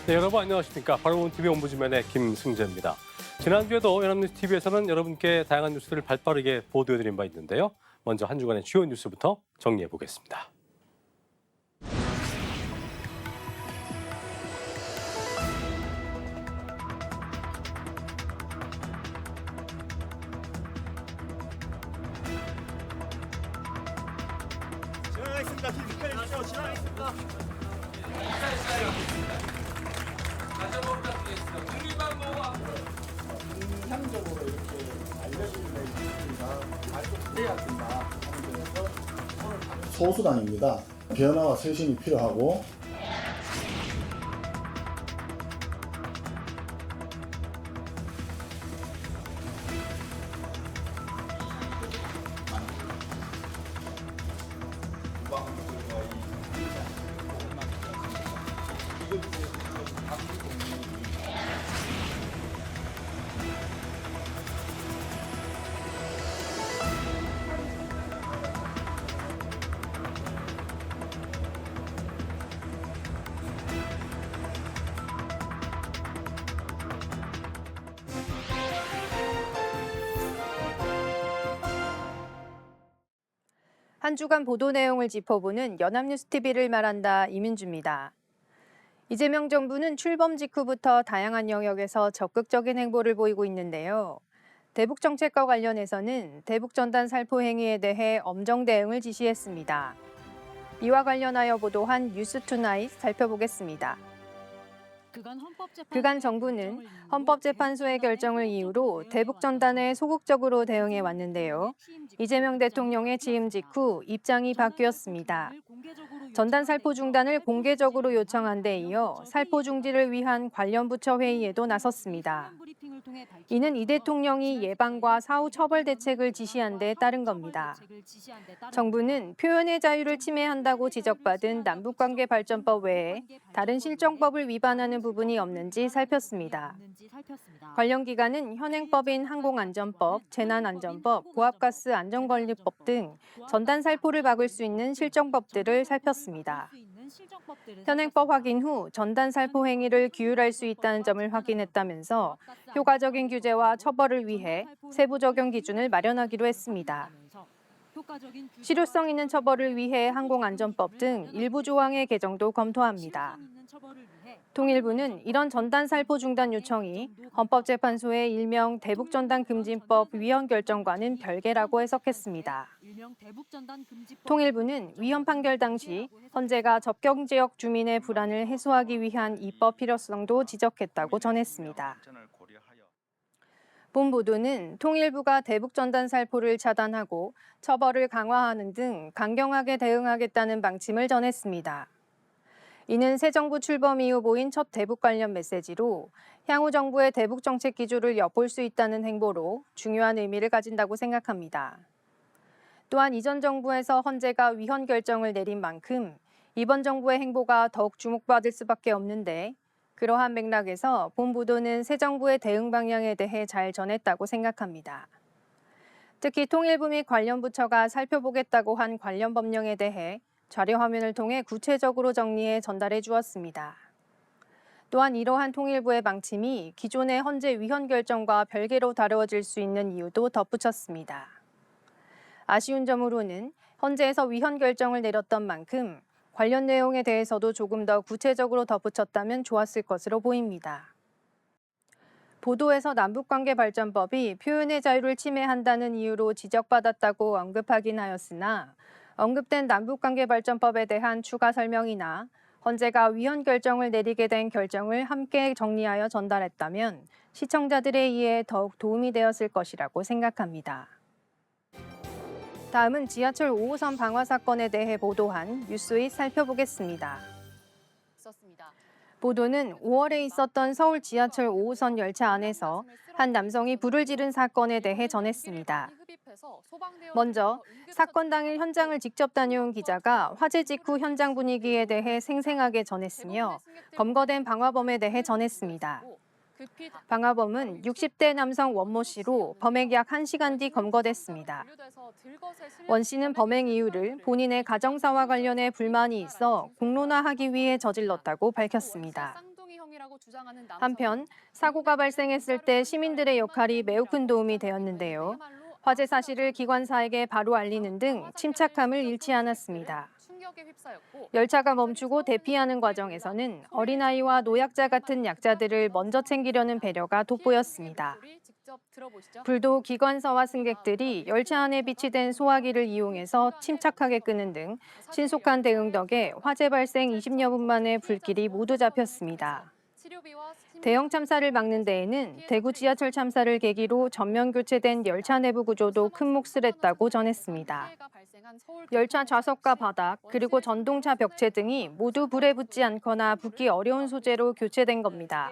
네, 여러분 안녕하십니까. 바로본 TV 옴부즈맨의 김승재입니다. 지난주에도 연합뉴스 TV에서는 여러분께 다양한 뉴스들을 발빠르게 보도해드린 바 있는데요. 먼저 한 주간의 주요 뉴스부터 정리해 보겠습니다. 진행하겠습니다. 기다려 주십시오. 진행하겠습니다. 인상적으로 이렇게 알려주는 데 있습니다. 좀 그래야 된다 하는 점에서 소수당입니다. 변화와 쇄신이 필요하고 한 주간 보도 내용을 짚어보는 연합뉴스 TV를 말한다 이민주입니다. 이재명 정부는 출범 직후부터 다양한 영역에서 적극적인 행보를 보이고 있는데요. 대북 정책과 관련해서는 대북 전단 살포 행위에 대해 엄정 대응을 지시했습니다. 이와 관련하여 보도한 뉴스투나잇 살펴보겠습니다. 그간 정부는 헌법재판소의 결정을 이유로 대북 전단에 소극적으로 대응해 왔는데요. 이재명 대통령의 취임 직후 입장이 바뀌었습니다. 전단 살포 중단을 공개적으로 요청한 데 이어 살포 중지를 위한 관련 부처 회의에도 나섰습니다. 이는 이 대통령이 예방과 사후 처벌 대책을 지시한 데 따른 겁니다. 정부는 표현의 자유를 침해한다고 지적받은 남북관계 발전법 외에 다른 실정법을 위반하는 부분이 없는지 살폈습니다. 관련 기관은 현행법인 항공안전법, 재난안전법, 고압가스 안전관리법 등 전단 살포를 막을 수 있는 실정법들을 살폈습니다. 현행법 확인 후 전단 살포 행위를 규율할 수 있다는 점을 확인했다면서 효과적인 규제와 처벌을 위해 세부 적용 기준을 마련하기로 했습니다. 실효성 있는 처벌을 위해 항공안전법 등 일부 조항의 개정도 검토합니다. 통일부는 이런 전단 살포 중단 요청이 헌법재판소의 일명 대북전단금지법 위헌 결정과는 별개라고 해석했습니다. 통일부는 위헌 판결 당시 헌재가 접경지역 주민의 불안을 해소하기 위한 입법 필요성도 지적했다고 전했습니다. 본 보도는 통일부가 대북전단 살포를 차단하고 처벌을 강화하는 등 강경하게 대응하겠다는 방침을 전했습니다. 이는 새 정부 출범 이후 보인 첫 대북 관련 메시지로 향후 정부의 대북 정책 기조를 엿볼 수 있다는 행보로 중요한 의미를 가진다고 생각합니다. 또한 이전 정부에서 헌재가 위헌 결정을 내린 만큼 이번 정부의 행보가 더욱 주목받을 수밖에 없는데 그러한 맥락에서 본 보도는 새 정부의 대응 방향에 대해 잘 전했다고 생각합니다. 특히 통일부 및 관련 부처가 살펴보겠다고 한 관련 법령에 대해 자료 화면을 통해 구체적으로 정리해 전달해 주었습니다. 또한 이러한 통일부의 방침이 기존의 헌재 위헌 결정과 별개로 다루어질 수 있는 이유도 덧붙였습니다. 아쉬운 점으로는 헌재에서 위헌 결정을 내렸던 만큼 관련 내용에 대해서도 조금 더 구체적으로 덧붙였다면 좋았을 것으로 보입니다. 보도에서 남북관계발전법이 표현의 자유를 침해한다는 이유로 지적받았다고 언급하긴 하였으나 언급된 남북관계발전법에 대한 추가 설명이나 헌재가 위헌 결정을 내리게 된 결정을 함께 정리하여 전달했다면 시청자들의 이해에 더욱 도움이 되었을 것이라고 생각합니다. 다음은 지하철 5호선 방화 사건에 대해 보도한 뉴스잇 살펴보겠습니다. 보도는 5월에 있었던 서울 지하철 5호선 열차 안에서 한 남성이 불을 지른 사건에 대해 전했습니다. 먼저 사건 당일 현장을 직접 다녀온 기자가 화재 직후 현장 분위기에 대해 생생하게 전했으며 검거된 방화범에 대해 전했습니다. 방화범은 60대 남성 원모 씨로 범행 약 1시간 뒤 검거됐습니다. 원 씨는 범행 이유를 본인의 가정사와 관련해 불만이 있어 공론화하기 위해 저질렀다고 밝혔습니다. 한편 사고가 발생했을 때 시민들의 역할이 매우 큰 도움이 되었는데요. 화재 사실을 기관사에게 바로 알리는 등 침착함을 잃지 않았습니다. 열차가 멈추고 대피하는 과정에서는 어린아이와 노약자 같은 약자들을 먼저 챙기려는 배려가 돋보였습니다. 불도 기관사와 승객들이 열차 안에 비치된 소화기를 이용해서 침착하게 끄는 등 신속한 대응 덕에 화재 발생 20여 분 만에 불길이 모두 잡혔습니다. 대형 참사를 막는 데에는 대구 지하철 참사를 계기로 전면 교체된 열차 내부 구조도 큰 몫을 했다고 전했습니다. 열차 좌석과 바닥, 그리고 전동차 벽체 등이 모두 불에 붙지 않거나 붙기 어려운 소재로 교체된 겁니다.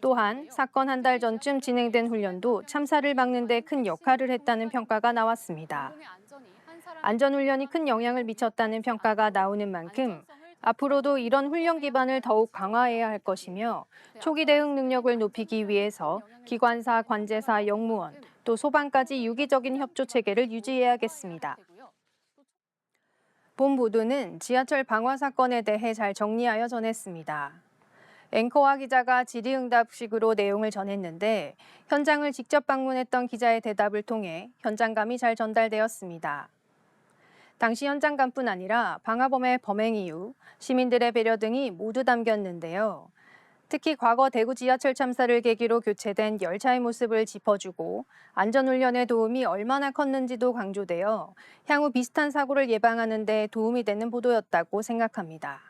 또한 사건 한 달 전쯤 진행된 훈련도 참사를 막는 데 큰 역할을 했다는 평가가 나왔습니다. 안전훈련이 큰 영향을 미쳤다는 평가가 나오는 만큼 앞으로도 이런 훈련 기반을 더욱 강화해야 할 것이며 초기 대응 능력을 높이기 위해서 기관사, 관제사, 영무원, 또 소방까지 유기적인 협조 체계를 유지해야겠습니다. 본 보도는 지하철 방화 사건에 대해 잘 정리하여 전했습니다. 앵커와 기자가 질의응답식으로 내용을 전했는데 현장을 직접 방문했던 기자의 대답을 통해 현장감이 잘 전달되었습니다. 당시 현장감뿐 아니라 방화범의 범행 이유, 시민들의 배려 등이 모두 담겼는데요. 특히 과거 대구 지하철 참사를 계기로 교체된 열차의 모습을 짚어주고 안전훈련의 도움이 얼마나 컸는지도 강조되어 향후 비슷한 사고를 예방하는 데 도움이 되는 보도였다고 생각합니다.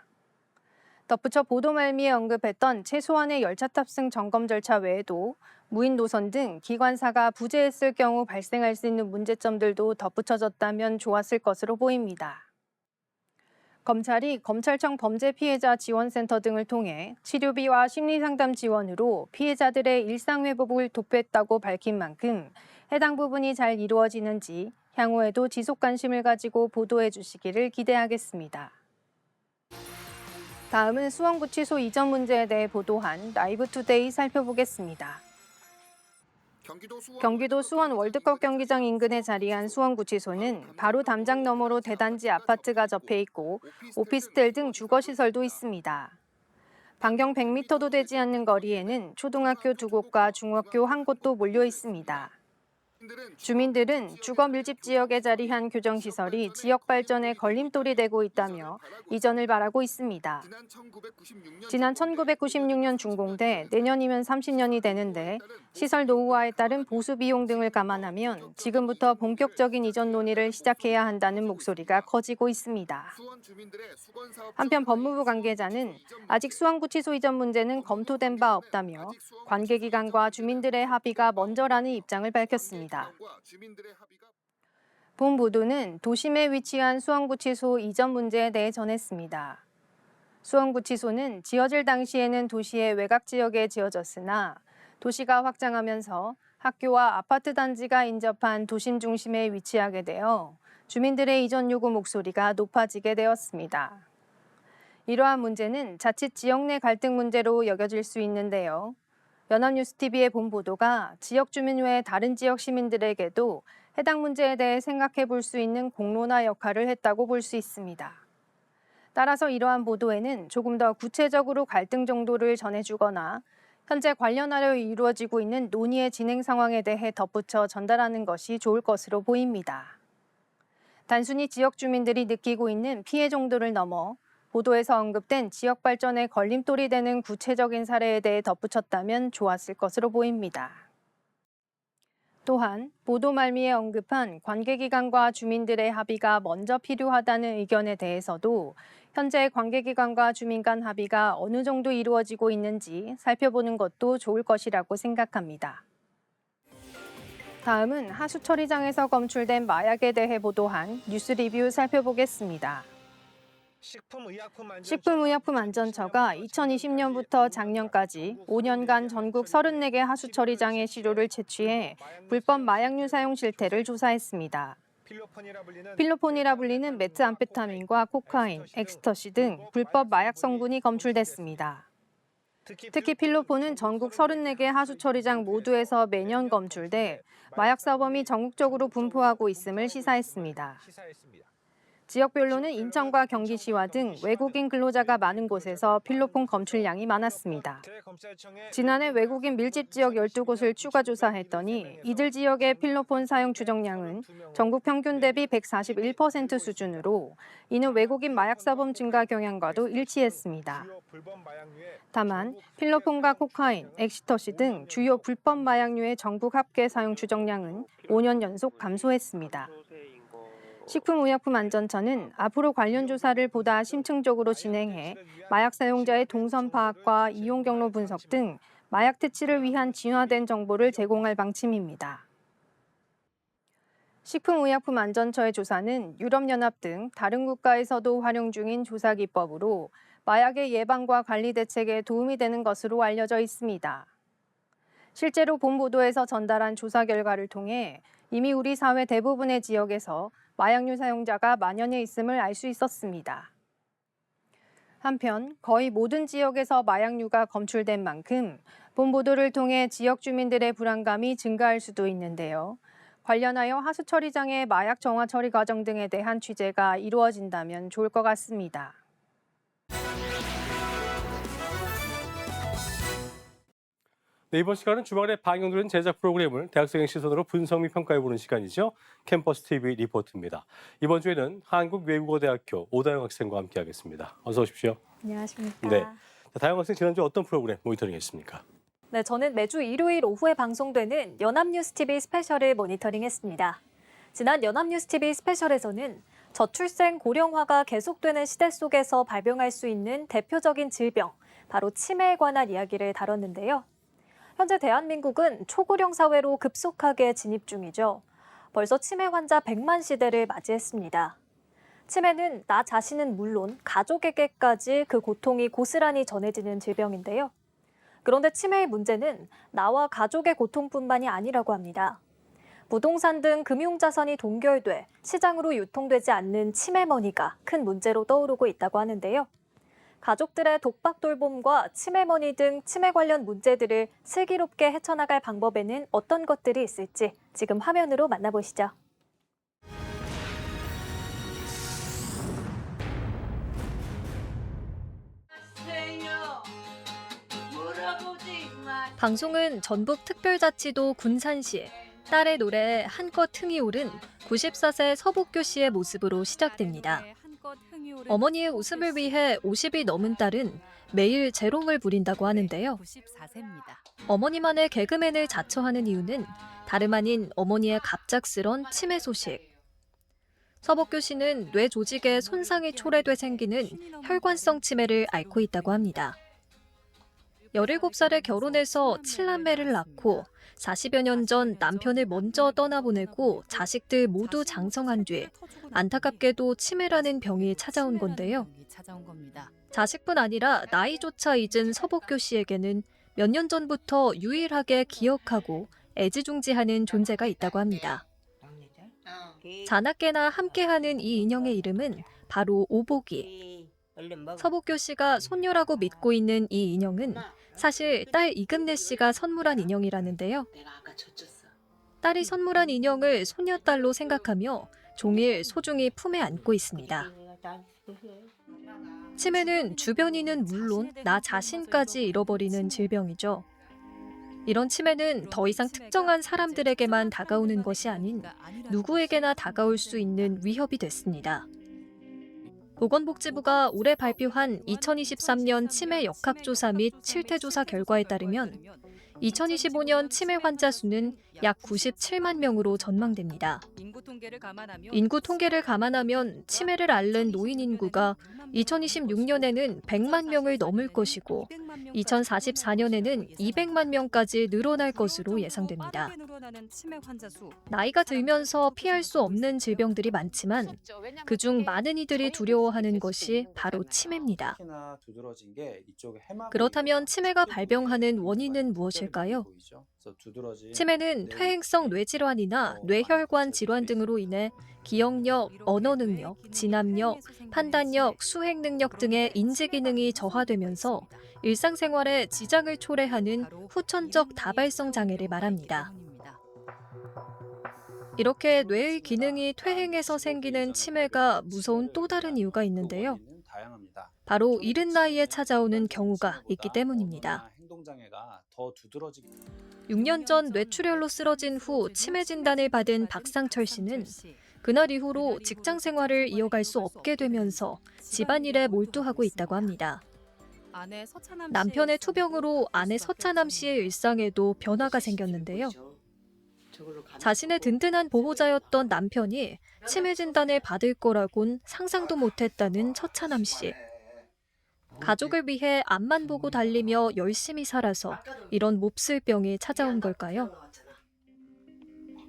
덧붙여 보도 말미에 언급했던 최소한의 열차 탑승 점검 절차 외에도 무인 노선 등 기관사가 부재했을 경우 발생할 수 있는 문제점들도 덧붙여졌다면 좋았을 것으로 보입니다. 검찰이 검찰청 범죄 피해자 지원센터 등을 통해 치료비와 심리상담 지원으로 피해자들의 일상회복을 돕겠다고 밝힌 만큼 해당 부분이 잘 이루어지는지 향후에도 지속 관심을 가지고 보도해 주시기를 기대하겠습니다. 다음은 수원구치소 이전 문제에 대해 보도한 라이브투데이 살펴보겠습니다. 경기도 수원 월드컵 경기장 인근에 자리한 수원구치소는 바로 담장 너머로 대단지 아파트가 접해 있고 오피스텔 등 주거시설도 있습니다. 반경 100m도 되지 않는 거리에는 초등학교 2곳과 중학교 1곳도 몰려 있습니다. 주민들은 주거 밀집 지역에 자리한 교정시설이 지역 발전에 걸림돌이 되고 있다며 이전을 바라고 있습니다. 지난 1996년 준공돼 내년이면 30년이 되는데 시설 노후화에 따른 보수 비용 등을 감안하면 지금부터 본격적인 이전 논의를 시작해야 한다는 목소리가 커지고 있습니다. 한편 법무부 관계자는 아직 수원구치소 이전 문제는 검토된 바 없다며 관계기관과 주민들의 합의가 먼저라는 입장을 밝혔습니다. 본 보도는 도심에 위치한 수원구치소 이전 문제에 대해 전했습니다. 수원구치소는 지어질 당시에는 도시의 외곽 지역에 지어졌으나 도시가 확장하면서 학교와 아파트 단지가 인접한 도심 중심에 위치하게 되어 주민들의 이전 요구 목소리가 높아지게 되었습니다. 이러한 문제는 자칫 지역 내 갈등 문제로 여겨질 수 있는데요. 연합뉴스TV의 본 보도가 지역 주민 외 다른 지역 시민들에게도 해당 문제에 대해 생각해 볼 수 있는 공론화 역할을 했다고 볼 수 있습니다. 따라서 이러한 보도에는 조금 더 구체적으로 갈등 정도를 전해주거나 현재 관련하여 이루어지고 있는 논의의 진행 상황에 대해 덧붙여 전달하는 것이 좋을 것으로 보입니다. 단순히 지역 주민들이 느끼고 있는 피해 정도를 넘어 보도에서 언급된 지역 발전에 걸림돌이 되는 구체적인 사례에 대해 덧붙였다면 좋았을 것으로 보입니다. 또한 보도 말미에 언급한 관계기관과 주민들의 합의가 먼저 필요하다는 의견에 대해서도 현재 관계기관과 주민 간 합의가 어느 정도 이루어지고 있는지 살펴보는 것도 좋을 것이라고 생각합니다. 다음은 하수 처리장에서 검출된 마약에 대해 보도한 뉴스 리뷰 살펴보겠습니다. 식품의약품안전처가 2020년부터 작년까지 5년간 전국 34개 하수 처리장의 시료를 채취해 불법 마약류 사용 실태를 조사했습니다. 필로폰이라 불리는 메트암페타민과 코카인, 엑스터시 등 불법 마약 성분이 검출됐습니다. 특히 필로폰은 전국 34개 하수 처리장 모두에서 매년 검출돼 마약 사범이 전국적으로 분포하고 있음을 시사했습니다. 지역별로는 인천과 경기시와 등 외국인 근로자가 많은 곳에서 필로폰 검출량이 많았습니다. 지난해 외국인 밀집 지역 12곳을 추가 조사했더니 이들 지역의 필로폰 사용 추정량은 전국 평균 대비 141% 수준으로 이는 외국인 마약 사범 증가 경향과도 일치했습니다. 다만 필로폰과 코카인, 엑시터시 등 주요 불법 마약류의 전국 합계 사용 추정량은 5년 연속 감소했습니다. 식품의약품안전처는 앞으로 관련 조사를 보다 심층적으로 진행해 마약 사용자의 동선 파악과 이용 경로 분석 등 마약 퇴치를 위한 진화된 정보를 제공할 방침입니다. 식품의약품안전처의 조사는 유럽연합 등 다른 국가에서도 활용 중인 조사 기법으로 마약의 예방과 관리 대책에 도움이 되는 것으로 알려져 있습니다. 실제로 본 보도에서 전달한 조사 결과를 통해 이미 우리 사회 대부분의 지역에서 마약류 사용자가 만연해 있음을 알 수 있었습니다. 한편 거의 모든 지역에서 마약류가 검출된 만큼 본 보도를 통해 지역 주민들의 불안감이 증가할 수도 있는데요. 관련하여 하수 처리장의 마약 정화 처리 과정 등에 대한 취재가 이루어진다면 좋을 것 같습니다. 네, 이번 시간은 주말에 방영되는 제작 프로그램을 대학생의 시선으로 분석 및 평가해보는 시간이죠. 캠퍼스 TV 리포트입니다. 이번 주에는 한국외국어대학교 오다영 학생과 함께하겠습니다. 어서 오십시오. 안녕하십니까. 네. 다영 학생 지난주 어떤 프로그램 모니터링했습니까? 네, 저는 매주 일요일 오후에 방송되는 연합뉴스TV 스페셜을 모니터링했습니다. 지난 연합뉴스TV 스페셜에서는 저출생 고령화가 계속되는 시대 속에서 발병할 수 있는 대표적인 질병, 바로 치매에 관한 이야기를 다뤘는데요. 현재 대한민국은 초고령 사회로 급속하게 진입 중이죠. 벌써 치매 환자 100만 시대를 맞이했습니다. 치매는 나 자신은 물론 가족에게까지 그 고통이 고스란히 전해지는 질병인데요. 그런데 치매의 문제는 나와 가족의 고통뿐만이 아니라고 합니다. 부동산 등 금융자산이 동결돼 시장으로 유통되지 않는 치매머니가 큰 문제로 떠오르고 있다고 하는데요. 가족들의 독박 돌봄과 치매머니 등 치매 관련 문제들을 슬기롭게 헤쳐나갈 방법에는 어떤 것들이 있을지 지금 화면으로 만나보시죠. 방송은 전북특별자치도 군산시 딸의 노래에 한껏 흥이 오른 94세 서복교 씨의 모습으로 시작됩니다. 어머니의 웃음을 위해 50이 넘은 딸은 매일 재롱을 부린다고 하는데요. 어머니만의 개그맨을 자처하는 이유는 다름 아닌 어머니의 갑작스런 치매 소식. 서복교 씨는 뇌 조직에 손상이 초래돼 생기는 혈관성 치매를 앓고 있다고 합니다. 17살에 결혼해서 7남매를 낳고 40여 년 전 남편을 먼저 떠나보내고 자식들 모두 장성한 뒤 안타깝게도 치매라는 병이 찾아온 건데요. 자식뿐 아니라 나이조차 잊은 서복교 씨에게는 몇 년 전부터 유일하게 기억하고 애지중지하는 존재가 있다고 합니다. 자나깨나 함께하는 이 인형의 이름은 바로 오복이. 서복교 씨가 손녀라고 믿고 있는 이 인형은 사실 딸 이금래 씨가 선물한 인형이라는데요. 딸이 선물한 인형을 손녀딸로 생각하며 종일 소중히 품에 안고 있습니다. 치매는 주변인은 물론 나 자신까지 잃어버리는 질병이죠. 이런 치매는 더 이상 특정한 사람들에게만 다가오는 것이 아닌 누구에게나 다가올 수 있는 위협이 됐습니다. 보건복지부가 올해 발표한 2023년 치매 역학조사 및 실태조사 결과에 따르면 2025년 치매 환자 수는 약 97만 명으로 전망됩니다. 인구 통계를 감안하면 치매를 앓는 노인 인구가 2026년에는 100만 명을 넘을 것이고 2044년에는 200만 명까지 늘어날 것으로 예상됩니다. 나이가 들면서 피할 수 없는 질병들이 많지만 그중 많은 이들이 두려워하는 것이 바로 치매입니다. 그렇다면 치매가 발병하는 원인은 무엇일까요? 치매는 퇴행성 뇌질환이나 뇌혈관 질환 등으로 인해 기억력, 언어 능력, 진압력, 판단력, 수행 능력 등의 인지 기능이 저하되면서 일상생활에 지장을 초래하는 후천적 다발성 장애를 말합니다. 이렇게 뇌의 기능이 퇴행해서 생기는 치매가 무서운 또 다른 이유가 있는데요. 바로 이른 나이에 찾아오는 경우가 있기 때문입니다. 6년 전 뇌출혈로 쓰러진 후 치매 진단을 받은 박상철 씨는 그날 이후로 직장 생활을 이어갈 수 없게 되면서 집안일에 몰두하고 있다고 합니다. 남편의 투병으로 아내 서차남 씨의 일상에도 변화가 생겼는데요. 자신의 든든한 보호자였던 남편이 치매 진단을 받을 거라곤 상상도 못했다는 서차남 씨. 가족을 위해 앞만 보고 달리며 열심히 살아서 이런 몹쓸 병이 찾아온 걸까요?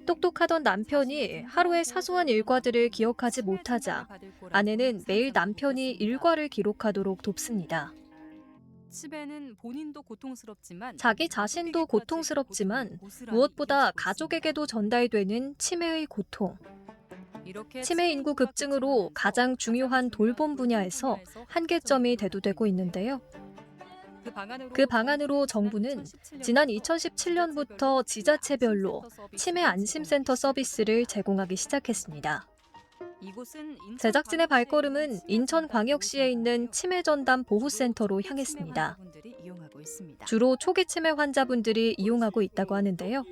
똑똑하던 남편이 하루의 사소한 일과들을 기억하지 못하자 아내는 매일 남편이 일과를 기록하도록 돕습니다. 치매는 본인도 고통스럽지만 자기 자신도 고통스럽지만 무엇보다 가족에게도 전달되는 치매의 고통. 치매 인구 급증으로 가장 중요한 돌봄 분야에서 한계점이 대두되고 있는데요. 그 방안으로 정부는 지난 2017년부터 지자체별로 치매 안심센터 서비스를 제공하기 시작했습니다. 제작진의 발걸음은 인천광역시에 있는 치매전담 보호센터로 향했습니다. 주로 초기 치매 환자분들이 이용하고 있다고 하는데요.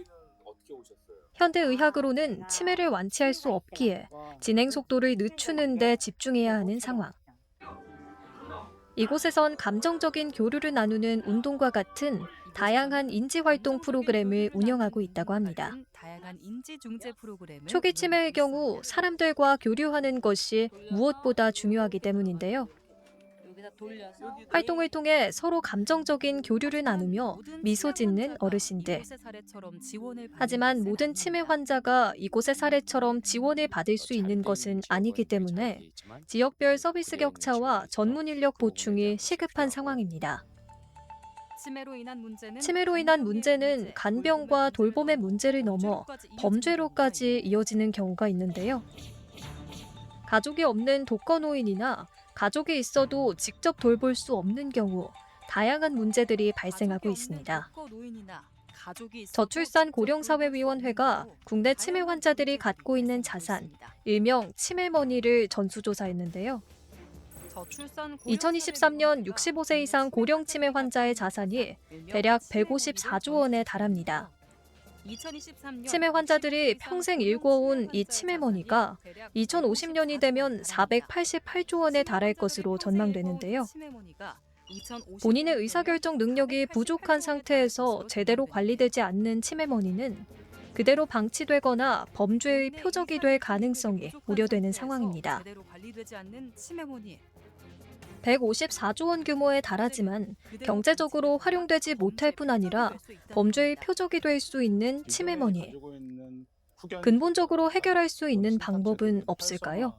현대의학으로는 치매를 완치할 수 없기에 진행 속도를 늦추는 데 집중해야 하는 상황. 이곳에선 감정적인 교류를 나누는 운동과 같은 다양한 인지활동 프로그램을 운영하고 있다고 합니다. 초기 치매의 경우 사람들과 교류하는 것이 무엇보다 중요하기 때문인데요. 활동을 통해 서로 감정적인 교류를 나누며 미소 짓는 어르신들. 하지만 모든 치매 환자가 이곳의 사례처럼 지원을 받을 수 있는 것은 아니기 때문에 지역별 서비스 격차와 전문 인력 보충이 시급한 상황입니다. 치매로 인한 문제는 간병과 돌봄의 문제를 넘어 범죄로까지 이어지는 경우가 있는데요. 가족이 없는 독거노인이나 가족이 있어도 직접 돌볼 수 없는 경우 다양한 문제들이 발생하고 있습니다. 저출산 고령사회위원회가 국내 치매 환자들이 갖고 있는 자산, 일명 치매머니를 전수조사했는데요. 2023년 65세 이상 고령 치매 환자의 자산이 대략 154조 원에 달합니다. 치매 환자들이 평생 일궈온 이 치매머니가 2050년이 되면 488조 원에 달할 것으로 전망되는데요. 본인의 의사결정 능력이 부족한 상태에서 제대로 관리되지 않는 치매머니는 그대로 방치되거나 범죄의 표적이 될 가능성이 우려되는 상황입니다. 154조 원 규모에 달하지만 경제적으로 활용되지 못할 뿐 아니라 범죄의 표적이 될 수 있는 치매머니. 근본적으로 해결할 수 있는 방법은 없을까요?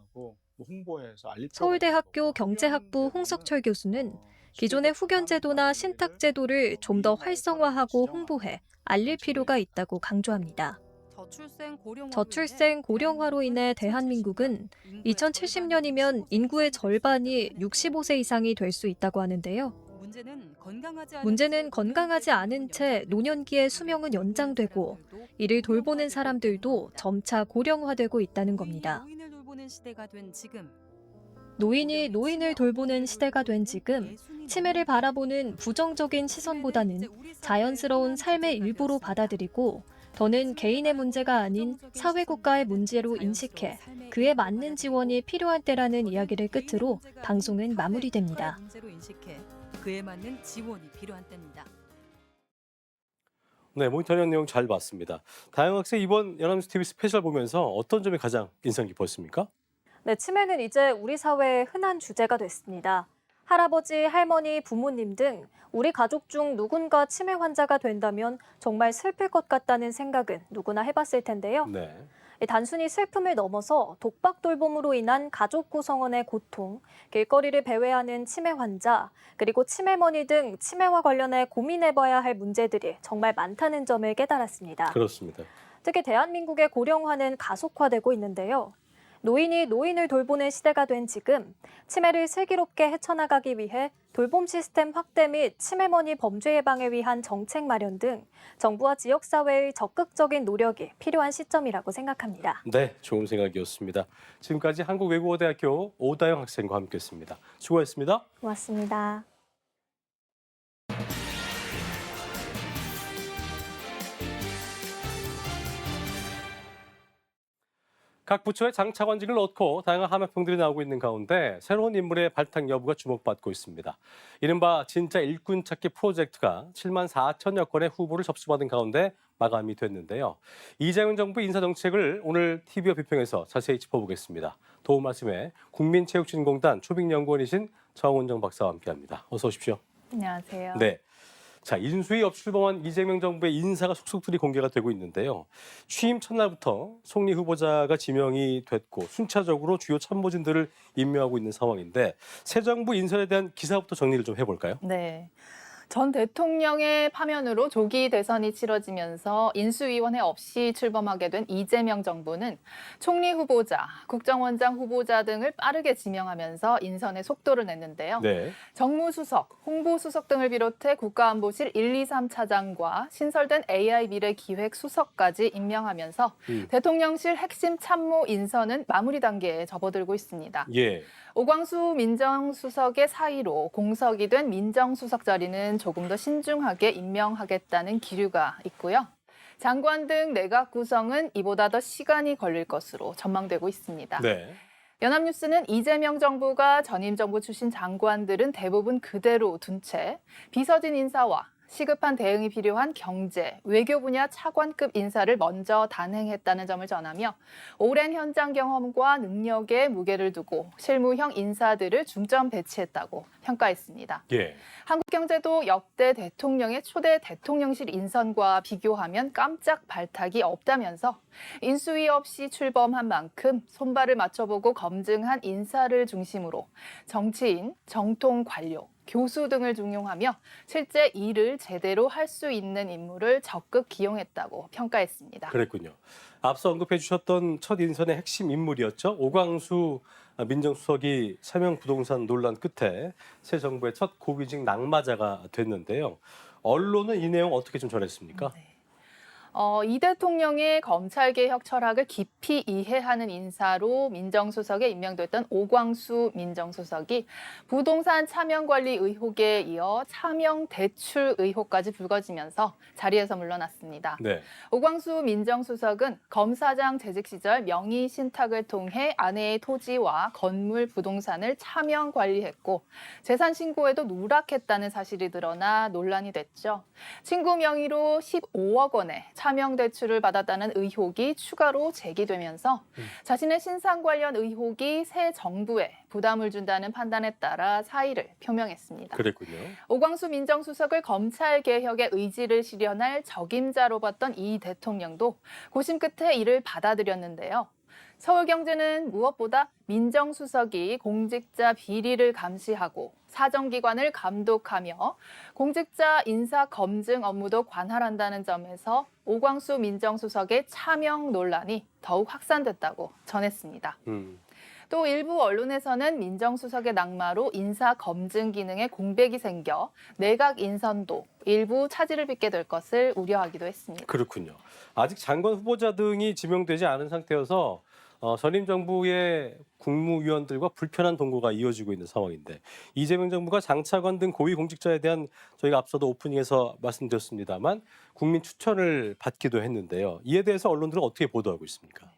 서울대학교 경제학부 홍석철 교수는 기존의 후견제도나 신탁제도를 좀 더 활성화하고 홍보해 알릴 필요가 있다고 강조합니다. 저출생 고령화로 인해 대한민국은 2070년이면 인구의 절반이 65세 이상이 될 수 있다고 하는데요. 문제는 건강하지 않은 채 노년기에 수명은 연장되고 이를 돌보는 사람들도 점차 고령화되고 있다는 겁니다. 노인이 노인을 돌보는 시대가 된 지금 치매를 바라보는 부정적인 시선보다는 자연스러운 삶의 일부로 받아들이고 더는 개인의 문제가 아닌 사회국가의 문제로 인식해 그에 맞는 지원이 필요한 때라는 이야기를 끝으로 방송은 마무리됩니다. 네, 모니터링 내용 잘 봤습니다. 다영 학생 이번 연합뉴스 TV 스페셜 보면서 어떤 점이 가장 인상 깊었습니까? 네, 치매는 이제 우리 사회의 흔한 주제가 됐습니다. 할아버지, 할머니, 부모님 등 우리 가족 중 누군가 치매 환자가 된다면 정말 슬플 것 같다는 생각은 누구나 해봤을 텐데요. 네. 단순히 슬픔을 넘어서 독박 돌봄으로 인한 가족 구성원의 고통, 길거리를 배회하는 치매 환자, 그리고 치매머니 등 치매와 관련해 고민해봐야 할 문제들이 정말 많다는 점을 깨달았습니다. 그렇습니다. 특히 대한민국의 고령화는 가속화되고 있는데요. 노인이 노인을 돌보는 시대가 된 지금 치매를 슬기롭게 헤쳐나가기 위해 돌봄 시스템 확대 및 치매머니 범죄 예방에 위한 정책 마련 등 정부와 지역사회의 적극적인 노력이 필요한 시점이라고 생각합니다. 네, 좋은 생각이었습니다. 지금까지 한국외국어대학교 오다영 학생과 함께했습니다. 수고했습니다. 고맙습니다. 각 부처의 장차관직을 넣고 다양한 함양평들이 나오고 있는 가운데 새로운 인물의 발탁 여부가 주목받고 있습니다. 이른바 진짜 일꾼 찾기 프로젝트가 7만 4천여 건의 후보를 접수받은 가운데 마감이 됐는데요. 이재명 정부 인사정책을 오늘 TV와 비평에서 자세히 짚어보겠습니다. 도움 말씀에 국민체육진흥공단 초빙연구원이신 정은정 박사와 함께합니다. 어서 오십시오. 안녕하세요. 네. 자, 인수위 없이 출범한 이재명 정부의 인사가 속속들이 공개가 되고 있는데요. 취임 첫날부터 총리 후보자가 지명이 됐고 순차적으로 주요 참모진들을 임명하고 있는 상황인데 새 정부 인선에 대한 기사부터 정리를 좀 해볼까요? 네. 전 대통령의 파면으로 조기 대선이 치러지면서 인수위원회 없이 출범하게 된 이재명 정부는 총리 후보자, 국정원장 후보자 등을 빠르게 지명하면서 인선에 속도를 냈는데요. 네. 정무수석, 홍보수석 등을 비롯해 국가안보실 1, 2, 3 차장과 신설된 AI 미래기획 수석까지 임명하면서 대통령실 핵심 참모 인선은 마무리 단계에 접어들고 있습니다. 예. 오광수 민정수석의 사의로 공석이 된 민정수석 자리는 조금 더 신중하게 임명하겠다는 기류가 있고요. 장관 등 내각 구성은 이보다 더 시간이 걸릴 것으로 전망되고 있습니다. 네. 연합뉴스는 이재명 정부가 전임 정부 출신 장관들은 대부분 그대로 둔 채 비서진 인사와 시급한 대응이 필요한 경제, 외교 분야 차관급 인사를 먼저 단행했다는 점을 전하며 오랜 현장 경험과 능력에 무게를 두고 실무형 인사들을 중점 배치했다고 평가했습니다. 예. 한국경제도 역대 대통령의 초대 대통령실 인선과 비교하면 깜짝 발탁이 없다면서 인수위 없이 출범한 만큼 손발을 맞춰보고 검증한 인사를 중심으로 정치인, 정통 관료, 교수 등을 중용하며 실제 일을 제대로 할 수 있는 인물을 적극 기용했다고 평가했습니다. 그랬군요. 앞서 언급해 주셨던 첫 인선의 핵심 인물이었죠. 오광수 민정수석이 서명 부동산 논란 끝에 새 정부의 첫 고위직 낙마자가 됐는데요. 언론은 이 내용 어떻게 좀 전했습니까? 네. 이 대통령의 검찰개혁 철학을 깊이 이해하는 인사로 민정수석에 임명됐던 오광수 민정수석이 부동산 차명관리 의혹에 이어 차명 대출 의혹까지 불거지면서 자리에서 물러났습니다. 네. 오광수 민정수석은 검사장 재직 시절 명의 신탁을 통해 아내의 토지와 건물 부동산을 차명 관리했고 재산 신고에도 누락했다는 사실이 드러나 논란이 됐죠. 친구 명의로 15억 원의 차명 대출을 받았다는 의혹이 추가로 제기되면서 자신의 신상 관련 의혹이 새 정부에 부담을 준다는 판단에 따라 사의를 표명했습니다. 그랬군요. 오광수 민정수석을 검찰 개혁의 의지를 실현할 적임자로 봤던 이 대통령도 고심 끝에 이를 받아들였는데요. 서울경제는 무엇보다 민정수석이 공직자 비리를 감시하고 사정기관을 감독하며 공직자 인사 검증 업무도 관할한다는 점에서 오광수 민정수석의 차명 논란이 더욱 확산됐다고 전했습니다. 또 일부 언론에서는 민정수석의 낙마로 인사 검증 기능에 공백이 생겨 내각 인선도 일부 차질을 빚게 될 것을 우려하기도 했습니다. 그렇군요. 아직 장관 후보자 등이 지명되지 않은 상태여서 전임 정부의 국무위원들과 불편한 동거가 이어지고 있는 상황인데 이재명 정부가 장차관 등 고위 공직자에 대한 저희가 앞서도 오프닝에서 말씀드렸습니다만 국민 추천을 받기도 했는데요. 이에 대해서 언론들은 어떻게 보도하고 있습니까?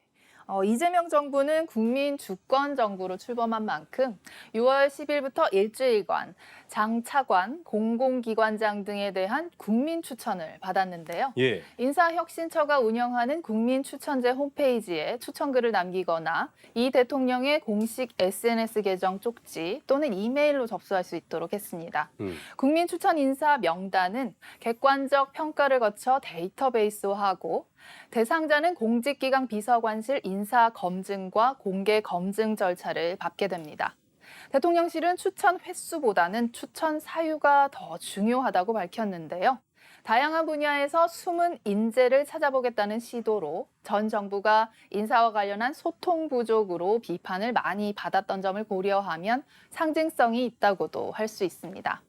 이재명 정부는 국민 주권 정부로 출범한 만큼 6월 10일부터 일주일간 장차관, 공공기관장 등에 대한 국민 추천을 받았는데요. 예. 인사혁신처가 운영하는 국민추천제 홈페이지에 추천글을 남기거나 이 대통령의 공식 SNS 계정 쪽지 또는 이메일로 접수할 수 있도록 했습니다. 국민추천 인사 명단은 객관적 평가를 거쳐 데이터베이스화하고 대상자는 공직기강 비서관실 인사 검증과 공개 검증 절차를 밟게 됩니다. 대통령실은 추천 횟수보다는 추천 사유가 더 중요하다고 밝혔는데요. 다양한 분야에서 숨은 인재를 찾아보겠다는 시도로 전 정부가 인사와 관련한 소통 부족으로 비판을 많이 받았던 점을 고려하면 상징성이 있다고도 할 수 있습니다.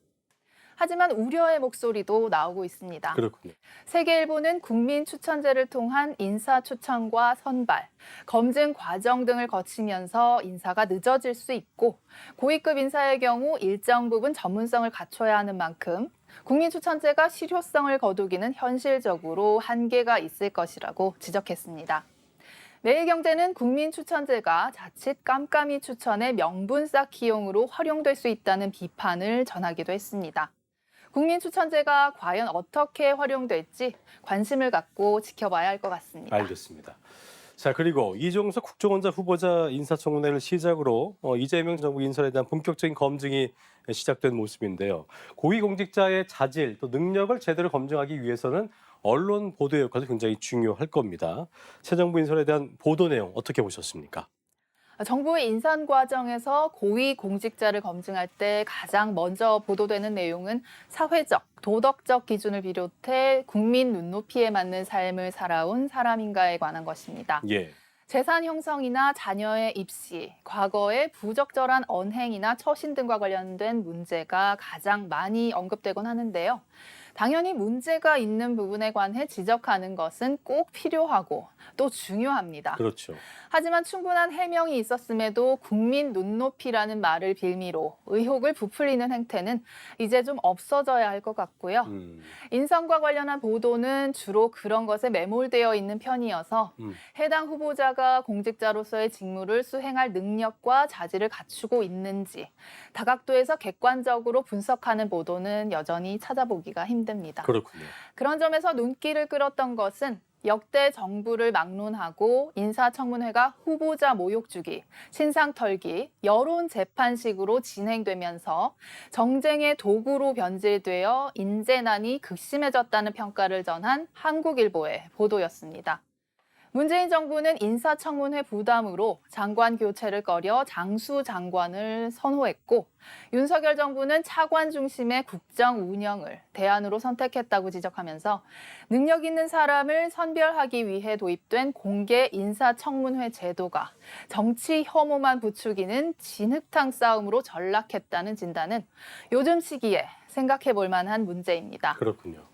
하지만 우려의 목소리도 나오고 있습니다. 그렇군요. 세계일보는 국민 추천제를 통한 인사 추천과 선발, 검증 과정 등을 거치면서 인사가 늦어질 수 있고 고위급 인사의 경우 일정 부분 전문성을 갖춰야 하는 만큼 국민 추천제가 실효성을 거두기는 현실적으로 한계가 있을 것이라고 지적했습니다. 매일경제는 국민 추천제가 자칫 깜깜이 추천의 명분 쌓기용으로 활용될 수 있다는 비판을 전하기도 했습니다. 국민 추천제가 과연 어떻게 활용될지 관심을 갖고 지켜봐야 할 것 같습니다. 알겠습니다. 자, 그리고 이종석 국정원자 후보자 인사청문회를 시작으로 이재명 정부 인사에 대한 본격적인 검증이 시작된 모습인데요. 고위공직자의 자질 또 능력을 제대로 검증하기 위해서는 언론 보도 역할도 굉장히 중요할 겁니다. 새 정부 인선에 대한 보도 내용 어떻게 보셨습니까? 정부의 인선 과정에서 고위 공직자를 검증할 때 가장 먼저 보도되는 내용은 사회적, 도덕적 기준을 비롯해 국민 눈높이에 맞는 삶을 살아온 사람인가에 관한 것입니다. 예. 재산 형성이나 자녀의 입시, 과거의 부적절한 언행이나 처신 등과 관련된 문제가 가장 많이 언급되곤 하는데요. 당연히 문제가 있는 부분에 관해 지적하는 것은 꼭 필요하고 또 중요합니다. 그렇죠. 하지만 충분한 해명이 있었음에도 국민 눈높이라는 말을 빌미로 의혹을 부풀리는 행태는 이제 좀 없어져야 할 것 같고요. 인선과 관련한 보도는 주로 그런 것에 매몰되어 있는 편이어서 해당 후보자가 공직자로서의 직무를 수행할 능력과 자질을 갖추고 있는지 다각도에서 객관적으로 분석하는 보도는 여전히 찾아보기가 힘듭니다. 그렇군요. 그런 점에서 눈길을 끌었던 것은 역대 정부를 막론하고 인사청문회가 후보자 모욕 주기, 신상 털기, 여론 재판식으로 진행되면서 정쟁의 도구로 변질되어 인재난이 극심해졌다는 평가를 전한 한국일보의 보도였습니다. 문재인 정부는 인사청문회 부담으로 장관 교체를 꺼려 장수 장관을 선호했고 윤석열 정부는 차관 중심의 국정 운영을 대안으로 선택했다고 지적하면서 능력 있는 사람을 선별하기 위해 도입된 공개 인사청문회 제도가 정치 혐오만 부추기는 진흙탕 싸움으로 전락했다는 진단은 요즘 시기에 생각해 볼 만한 문제입니다. 그렇군요.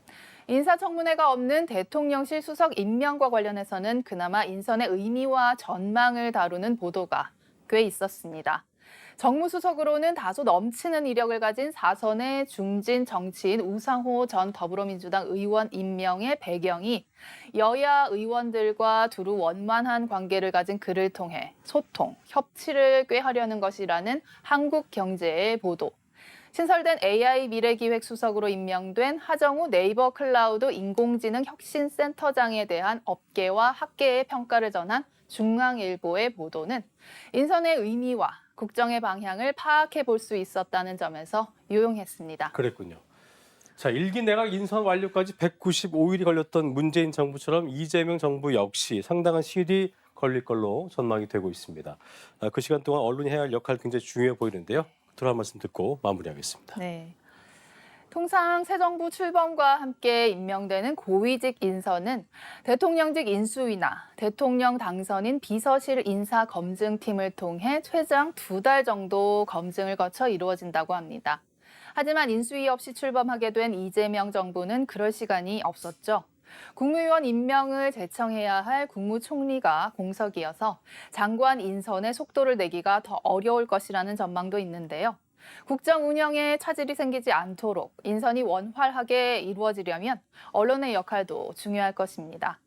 인사청문회가 없는 대통령실 수석 임명과 관련해서는 그나마 인선의 의미와 전망을 다루는 보도가 꽤 있었습니다. 정무수석으로는 다소 넘치는 이력을 가진 4선의 중진 정치인 우상호 전 더불어민주당 의원 임명의 배경이 여야 의원들과 두루 원만한 관계를 가진 그를 통해 소통, 협치를 꾀하려는 것이라는 한국경제의 보도. 신설된 AI 미래기획수석으로 임명된 하정우 네이버 클라우드 인공지능 혁신센터장에 대한 업계와 학계의 평가를 전한 중앙일보의 보도는 인선의 의미와 국정의 방향을 파악해 볼 수 있었다는 점에서 유용했습니다. 그랬군요. 자, 일기 내각 인선 완료까지 195일이 걸렸던 문재인 정부처럼 이재명 정부 역시 상당한 시일이 걸릴 걸로 전망이 되고 있습니다. 그 시간 동안 언론이 해야 할 역할 굉장히 중요해 보이는데요. 들어한 말씀 듣고 마무리하겠습니다. 네. 통상 새 정부 출범과 함께 임명되는 고위직 인선은 대통령직 인수위나 대통령 당선인 비서실 인사 검증팀을 통해 최장 2달 정도 검증을 거쳐 이루어진다고 합니다. 하지만 인수위 없이 출범하게 된 이재명 정부는 그럴 시간이 없었죠. 국무위원 임명을 제청해야 할 국무총리가 공석이어서 장관 인선의 속도를 내기가 더 어려울 것이라는 전망도 있는데요. 국정 운영에 차질이 생기지 않도록 인선이 원활하게 이루어지려면 언론의 역할도 중요할 것입니다.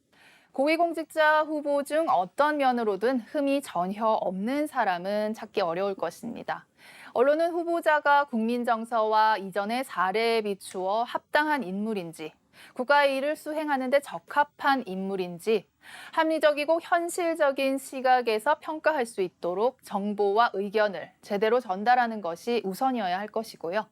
고위공직자 후보 중 어떤 면으로든 흠이 전혀 없는 사람은 찾기 어려울 것입니다. 언론은 후보자가 국민 정서와 이전의 사례에 비추어 합당한 인물인지, 국가의 일을 수행하는 데 적합한 인물인지 합리적이고 현실적인 시각에서 평가할 수 있도록 정보와 의견을 제대로 전달하는 것이 우선이어야 할 것이고요.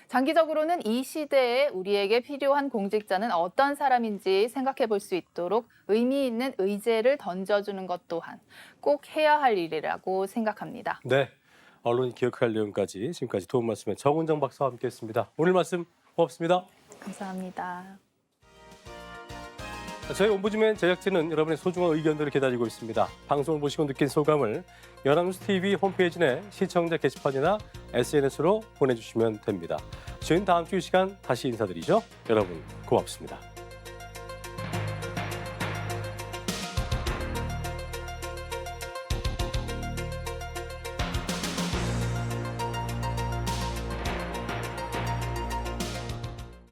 장기적으로는 이 시대에 우리에게 필요한 공직자는 어떤 사람인지 생각해 볼 수 있도록 의미 있는 의제를 던져주는 것 또한 꼭 해야 할 일이라고 생각합니다. 네, 언론이 기억할 내용까지 지금까지 도움 말씀에 정은정 박사와 함께했습니다. 오늘 말씀 고맙습니다. 감사합니다. 저희 옴부즈맨 제작진은 여러분의 소중한 의견들을 기다리고 있습니다. 방송을 보시고 느낀 소감을 연합뉴스 TV 홈페이지 내 시청자 게시판이나 SNS로 보내주시면 됩니다. 저희는 다음 주 이 시간 다시 인사드리죠. 여러분 고맙습니다.